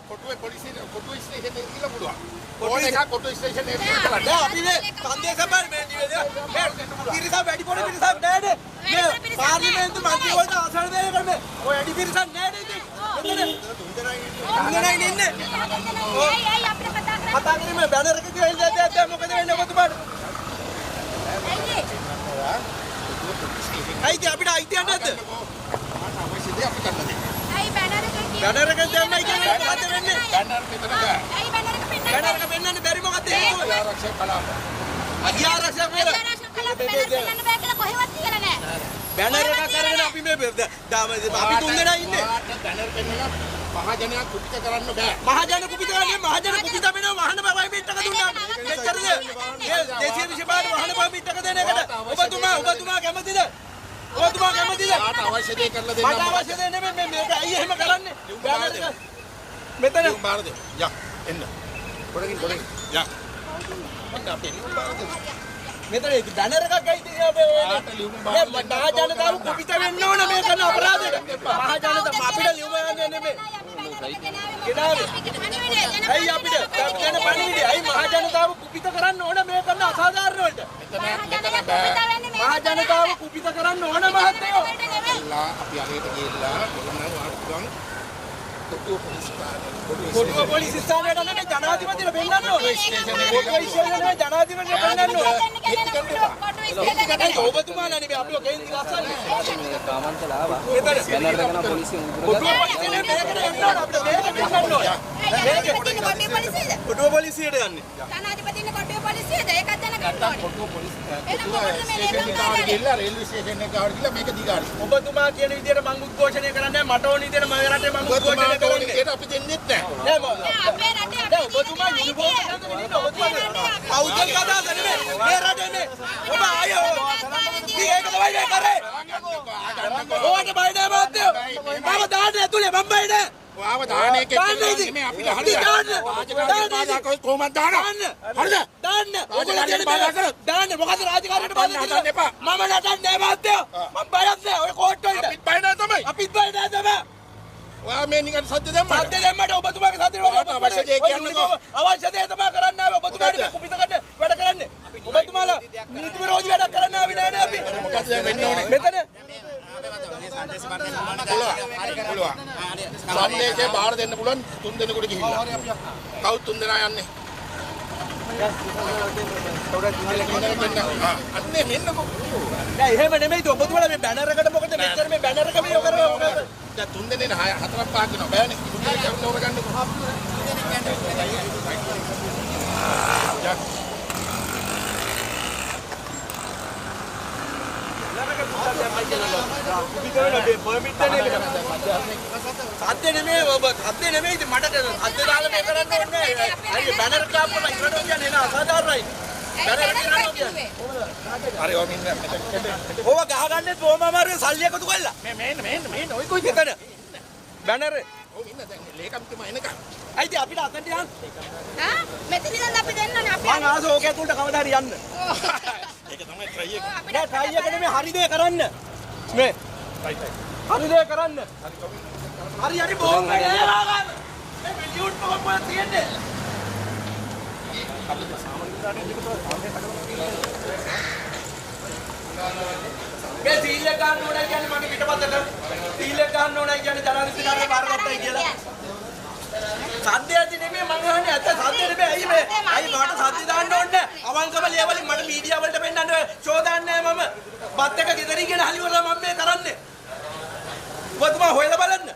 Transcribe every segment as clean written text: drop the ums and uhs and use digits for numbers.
කොටුවේ පොලිසිය කොටුවේ ස්ටේෂන් එකේ ගිහලා පුළුවන්. ඕන එකක් කොටුවේ ස්ටේෂන් එකේ කරලා. දැන් අපි මේ සංදේශ බල මේ පිරිසක් වැඩි පොඩි පිරිසක් නෑනේ. මේ පාර්ලිමේන්තු මන්ත්‍රීවරුන්ට අසල් දෙයක් කරන්නේ. ඔය වැඩි පිරිසක් නෑනේ ඉතින්. තුන්දෙනා ඉන්නේ. ඇයි අපිට කතා කරන්නේ? කතා කරන්නේ මේ බැනර් එක කියලා දැන් මොකද වෙන්නේ ඔබතුමාට? ඇයිද අපිට අයිතියක් නැද්ද? අවශ්‍ය දේ අපි කරලා දෙන්න. ඇයි බැනර් එක කියන්නේ? බැනර් එක දැම්මයි කියන්නේ මොකද වෙන්නේ? බැනර් මෙතන බෑ. ඇයි බැනර් එක පෙන්නන්නේ? බැනර් එක පෙන්නන්න බැරි මොකද හේතුව? ආරක්ෂක කලාප. අධ්‍යාරක්ෂක වේල. පෙන්නන්න බෑ කියලා කොහෙවත් කියලා නෑ. බැනර් එකක් අරගෙන අපි මේ අපි තුන්දෙනා ඉන්නේ. බැනර් පෙන්නලා මහජනයා කුපිත කරන්න බෑ. මහජන කුපිත කරන්නේ මහජන කුපිත වෙනවා මහන පර්මිට් එක දුන්නා. මෙච්චරද? මේ 225 මහන පර්මිට් එක දෙන එකට ඔබතුමා කැමතිද? ඔබතුමා කැමතිද? ආට අවශ්‍ය දේ කරලා දෙන්න. මට අවශ්‍ය දේ නෙමෙයි මේක ඇයි එහෙම කරන්නේ? මෙතන බාර දෙන්න. යා එන්න. පොඩකින් යා. මම අපේ ලියුම් බාර දෙන්න. මෙතන බැනර් එකක් ගයි තියෙනවා මේ මහජනතාව කුපිත වෙන්න ඕන මේ කරන අපරාධයට. මහජනතාව අපිට ලියුම ගන්න නෙමෙයි. ඇයි අපිට දැන් පණිවිඩය ඇයි මහජනතාව කුපිත කරන්න ඕන මේ කරන අසාධාරණ වලට. මහජනතාව කුපිත කරන්න ඕන මහත්තයෝ. අපි අරයට ගිහලා කොළඹ වාර්තුගම් කොටුව පොලිස් ස්ථානයට නෙමෙයි ජනාධිපතිට පෙන්නන්න ඕනේ. කොටුව ස්ථානයේ ජනාධිපතිට පෙන්නන්න ඕනේ. ඔබතුමාලා නෙමෙයි අපිව කේන්ති ගස්සන්නේ. කාමන්තලා ආවා. බැනර් එකන පොලිසිය උදුරගත්තා. කොටුව පොලිසියට යන්නේ. ජනාධිපතිනේ කොටුව පොලිසියද? ඒකත් දැනගන්න ඕනේ. කොටුව පොලිස් ස්ටේෂන් එකට ගිහලා රේල්වේ ස්ටේෂන් එකට ගිහලා මේක දිගාරි. ඔබතුමා කියන විදිහට මම උද්ඝෝෂණය කරන්නේ මට ඕන විදිහට මගේ රටේ මම උද්ඝෝෂණය කරන්නේ. ඒක අපි දෙන්නෙත් නැහැ. අපේ රටේ දැන් ඔබතුමා යුනිෆෝම් එකකට විදිහට ඔබතුමා කවුද කතා කරන්නේ මේ රටේ මේ ඔබ ආයෝ ඒක තමයි මේ කරේ. ඕකට බය නැහැ මහත්තයෝ. මම දාන්නේ ඇතුලේ මම බය නැහැ. ඔයාව දාන්නේ කෙනෙක් මේ අපිට හරියට දාන්න කොහොමද දාන්න හරිද දාන්න ඔයගොල්ලෝ දාන්න මොකද රාජකාරියට බාධා කරන්න එපා මම නටන්නේ මහත්තයෝ මම බයත් නැහැ ඔය කෝට් වලට අපිත් බය නැහැ තමයි අපිත් බය නැහැ තමයි ඔයා මේ නිකන් සද්ද දැම්මට ඔබතුමාගේ සද්ද අවශ්‍ය දේ කියන්නකෝ අවශ්‍ය දේ තමයි කරන්න ආවේ ඔබතුමාට කුපිත කරන්න වැඩ කරන්නේ ඔබතුමාලා නීති විරෝධී වැඩ කරන්න ආවේ නැහැ අපි මොකද දැන් වෙන්න ඕනේ මෙතන සම්දේශය බාර දෙන්න පුළුවන් 3 දෙනෙකුට ගිහිල්ලා. කවුද 3 දෙනා යන්නේ? අන්නේ මෙන්නකෝ. නෑ එහෙම නෙමෙයි ඔබතුමාලා මේ බැනර් එකට මොකද මෙච්චර මේ බැනර් එක මේ කරන්නේ මොකද? දැන් 3 දෙනෙක් 4ක් පහක් වෙනවා බෑනේ. 3 දෙනෙක් යන්න ඕන ගන්නකෝ. සද්ද නෙමෙයි ඔබ සද්ද නෙමෙයි ඉතින් මට සද්ද දාලා මේ කරන්න ඕනේ නෑ. අයියේ බැනර් කාප්පල ඉරණෝ කියන්නේ නා අසාධාරණයි. බැනර් ඉරණෝ කියන්නේ. හරි ඔය මින්න මෙතන. ඕව ගහගන්නේ බොම අමාරුවේ සල්ලි එකතු කළා. මේ ඔය කොයි දෙකද? බැනර් ඔව් ඉන්න දැන් ලේකම්තුමා එනකම්. අයිති අපිට අතට යන්න. ආ මෙතන ඉඳන් අපි දෙන්නනේ අපි මං ආස ඕක ඇතුළට කවදා හරි යන්න. ඒක තමයි try එක. නෑ try එක නෙමෙයි හරි දේ කරන්න. මේ හරි දේ කරන්න. හරි බෝම් එක එලා ගන්න. මේ මිලියුන් පොකපොල තියෙන්නේ. අපිට සාමාන්‍ය මේ සීල් එක ගන්න ඕනයි කියන්නේ මගේ පිටපතට. සීල් එක ගන්න ඕනයි කියන්නේ ජනාධිපතිතුමාට බාරගත්තයි කියලා. සද්දයදී නෙමෙයි මම අහන්නේ ඇත්ත සද්ද නෙමෙයි ඇයි මේ ඇයි මට සද්ද දාන්න ඕනේ අවංකව ලියවලින් මට මීඩියා වලට පෙන්නන්න ෂෝ දාන්නේ මම බත් එක ගෙදරින් ගෙන හලි වල මම මේ කරන්නේ ඔබතුමා හොයලා බලන්න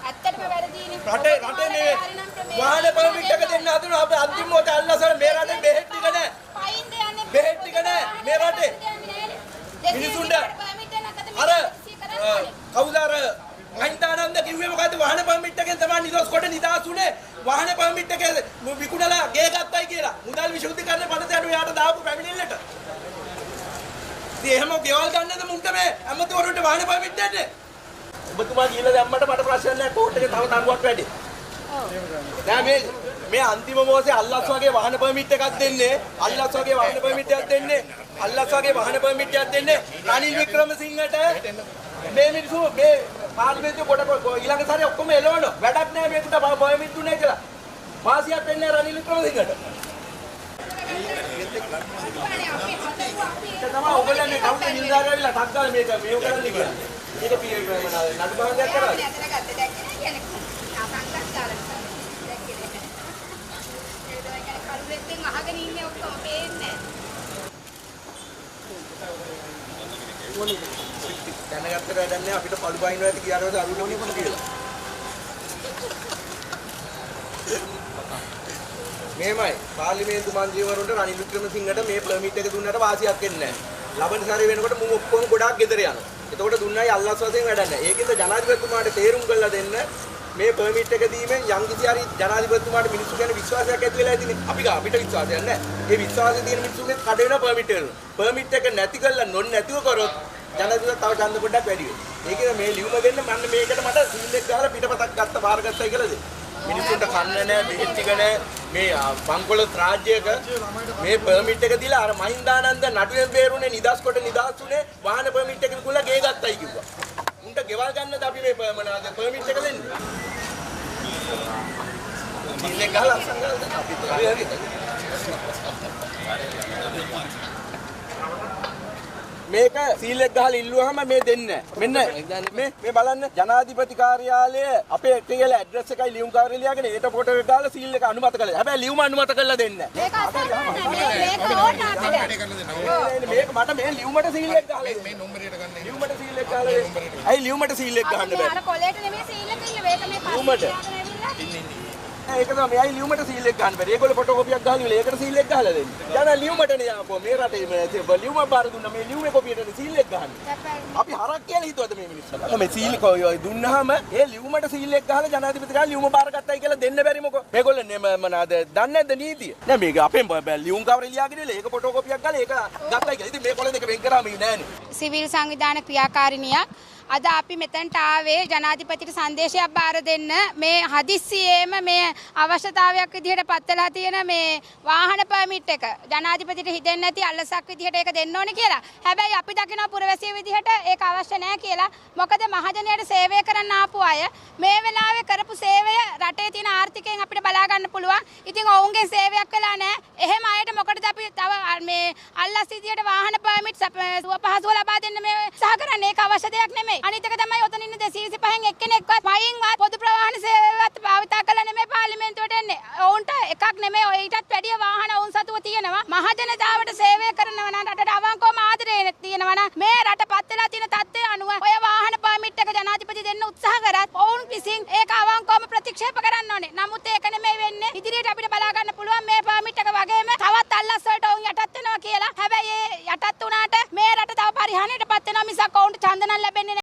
ඇත්තටම වැරදීනේ රටේ මේ වාහන පර්මිට් එක දෙන්න හදන අපේ අන්තිම මොහොතේ අල්ලසන මේ රටේ බෙහෙත් ටික නැහැ පයින්ද යන්නේ බෙහෙත් ටික නැහැ මේ රටේ මිනිසුන්ට අර කවුද අර මහින්දානන්ද කිව්වේ මොකද්ද වාහන පර්මිට් එකෙන් තමයි නිදොස් කොට නිදාස් උනේ වාහන පර්මිට් එක විකුණලා ගේ ගත්තයි කියලා මුදල් විශුද්ධිකරණය පනතයට යාට දාපු පැමිණිල්ලට ඉතින් එහෙම ගෙවල් ගන්නද මුන්ට මේ අමතවරුන්ට වාහන පර්මිට් දෙන්නේ ඔබතුමා කියලා දැම්මට මට ප්‍රශ්න නැහැ කෝට් එකේ තව තරුවක් වැඩි ඔව් නෑ මේ මේ අන්තිම මොහොතේ අල්ලස් වගේ වාහන පර්මිට් එකක් දෙන්නේ. අල්ලස් වගේ වාහන පර්මිට් එකක් දෙන්නේ. අල්ලස් වගේ වාහන පර්මිට් එකක් දෙන්නේ. රනිල් වික්‍රමසිංහට මේ මිනිස්සු මේ පාර්ලිමේන්තුවේ කොට ඊළඟ සැරේ ඔක්කොම එළවන. වැඩක් නැහැ මේකට පර්මිට් දුන්නේ කියලා. වාසියක් වෙන්නේ රනිල් වික්‍රමසිංහට. තමයි ඔයගොල්ලෝ මේ කවුද නිලධාරියලා ටක් ගාලා මේක මේව කරන්න කියලා. මේක පීරේ නඩු බහුදයක් කරා. අහගෙන ඉන්නේ ඔක්කොම පේන්නේ දැනගත්තට වැඩක් නැහැ අපිට පළු බහිනවා ඇති කියාරවද අරුණෝනේ මොන කියලා. මේමයි පාර්ලිමේන්තු මන්ත්‍රීවරුන්ට රනිල් වික්‍රමසිංහට මේ පර්මිට් එක දුන්නට වාසියක් වෙන්නේ නැහැ. ලබන සැරේ වෙනකොට මම ඔක්කොම ගොඩාක් ගෙදර යනවා. එතකොට දුන්නයි අල්ලස් වශයෙන් වැඩක් නැහැ. ඒකෙන්ද ජනාධිපතිතුමාට තේරුම් කරලා දෙන්න මේ පර්මිට් එක දීමෙන් යම් කිසි හරි ජනාධිපතිතුමාට මිනිස්සු ගැන විශ්වාසයක් ඇති වෙලා ඉතින් අපිට විශ්වාසයක් නැහැ. ඒ විශ්වාසය තියෙන මිනිස්සුගේ කඩ වෙන පර්මිට් එක. පර්මිට් එක නැති කරලා නැතිව කරොත් ජනාධිපතිතුමා තව ඡන්ද පොඩ්ඩක් වැඩි වෙයි. ඒකද මේ ලියුම දෙන්න මම මේකට මට සීල් එක ගහලා පිටපතක් ගත්ත බාර ගත්තයි කියලා දෙන්න. මිනිස්සුන්ට කන්න නැහැ, බෙහෙත් ටික නැහැ. මේ බංකොලොත් රාජ්‍යයක මේ පර්මිට් එක දීලා අර මහින්දානන්ද නඩුවෙන් බේරුනේ නිදාස් කොට නිදාස් උනේ වාහන පර්මිට් එක විකුණලා ගේ ගත්තයි කිව්වා. උන්ට ගෙවල් ගන්නද අපි මේ පර්මිට් එක දෙන්නේ? ඉන්නේ ගහලා සංගල් දෙන්න අපි හරි. මේක සීල් එක ගහලා ඉල්ලුවාම මේ දෙන්නේ නැහැ. මෙන්න මේ බලන්න ජනාධිපති කාර්යාලය අපේ කියලා ඇඩ්‍රස් එකයි ලියුම් කාර්යය ලියාගෙන ඒට ෆොටෝ එක දාලා සීල් එක අනුමත කළා. හැබැයි ලියුම අනුමත කරලා දෙන්නේ නැහැ. මේක මට මේ ලියුමට සීල් එක ගහලා මේ නම්බරයට ගන්න. ලියුමට සීල් එක ගහලා. අයි ලියුමට සීල් එක ගහන්න බෑ. අර කොලේට නෙමෙයි සීල් එක ඉල්ල මේක මේ ලියුමට. ඒක තමයි අයි ලියුමට සීල් එක ගන්න බෑ. ඒගොල්ලෝ ෆොටෝකෝපියක් ගහලා ඉවල ඒකට සීල් එක ගහලා දෙන්නේ. යන ලියුමටනේ යකෝ මේ රටේ ලියුම බාර දුන්නා මේ ලියුමේ කොපියට සීල් එක ගහන්න. අපි හරක් කියලා හිතුවද මේ මිනිස්සු? මේ සීල් දුන්නාම ඒ ලියුමට සීල් එක ගහලා ජනාධිපතිතුමා ලියුම බාරගත්තයි කියලා දෙන්න බැරි මොකෝ? මේගොල්ලෝ මොනවාද දන්නේ නැද්ද නීතිය? නෑ මේක අපෙන් ලියුම් කවරේ ලියාගෙන ඉල ඒක ෆොටෝකෝපියක් ගහලා ඒක ගත්තයි කියලා. ඉතින් මේ කොළ දෙක වෙන් කරාම නෑනේ. සිවිල් සංවිධාන ක්‍රියාකාරිනියක් අද අපි මෙතනට ආවේ ජනාධිපතිට සංදේශයක් බාර දෙන්න මේ හදිස්සියේම මේ අවශ්‍යතාවයක් විදිහට පත් වෙලා තියෙන මේ වාහන පර්මිට් එක ජනාධිපතිට හිතෙන්නේ නැති අල්ලසක් විදිහට ඒක දෙන්න ඕනේ කියලා. හැබැයි අපි දකිනවා පුරවැසිය විදිහට ඒක අවශ්‍ය නැහැ කියලා. මොකද මහජනයාට සේවය කරන්න ආපු අය මේ වෙලාවේ කරපු සේවය රටේ තියෙන ආර්ථිකයෙන් අපිට බලා ගන්න පුළුවන්. ඉතින් ඔවුන්ගේ සේවයක් වෙලා නැහැ. එහෙම අයට මොකටද අපි තව මේ අල්ලස් විදිහට වාහන පර්මිට් පහසුව ලබා දෙන්න මේ සහ කරන්නේ? ඒක අවශ්‍ය දෙයක් නෙමෙයි. අනිත් එක තමයි ඔතන ඉන්න 225න් එක්කෙනෙක්වත් වයින්වත් පොදු ප්‍රවාහන සේවයවත් භාවිතා කරලා නෙමෙයි පාර්ලිමේන්තුවට එන්නේ. ඔවුන්ට එකක් නෙමෙයි ඔය ඊටත් වැඩිය වාහන ඔවුන් සතුව තියෙනවා. මහජනතාවට සේවය කරනවා නම් රටට අවංකවම ආදරේ තියෙනවා නම් මේ රටපත් වෙලා තියෙන තත්ත්වය අනුව ඔය වාහන පර්මිට් එක ජනාධිපති දෙන්න උත්සාහ කරත් ඔවුන් විසින් ඒක අවංකවම ප්‍රතික්ෂේප කරන්න ඕනේ. නමුත් ඒක නෙමෙයි වෙන්නේ. ඉදිරියට අපිට බලා ගන්න පුළුවන් මේ පර්මිට් එක වගේම තවත් අල්ලස් වලට ඔවුන් යටත් වෙනවා කියලා. හැබැයි ඒ යටත් වුණාට මේ රට තව පරිහානියටපත් වෙනවා මිසක් ඔවුන්ට ඡන්ද නම් ලැබෙන්නේ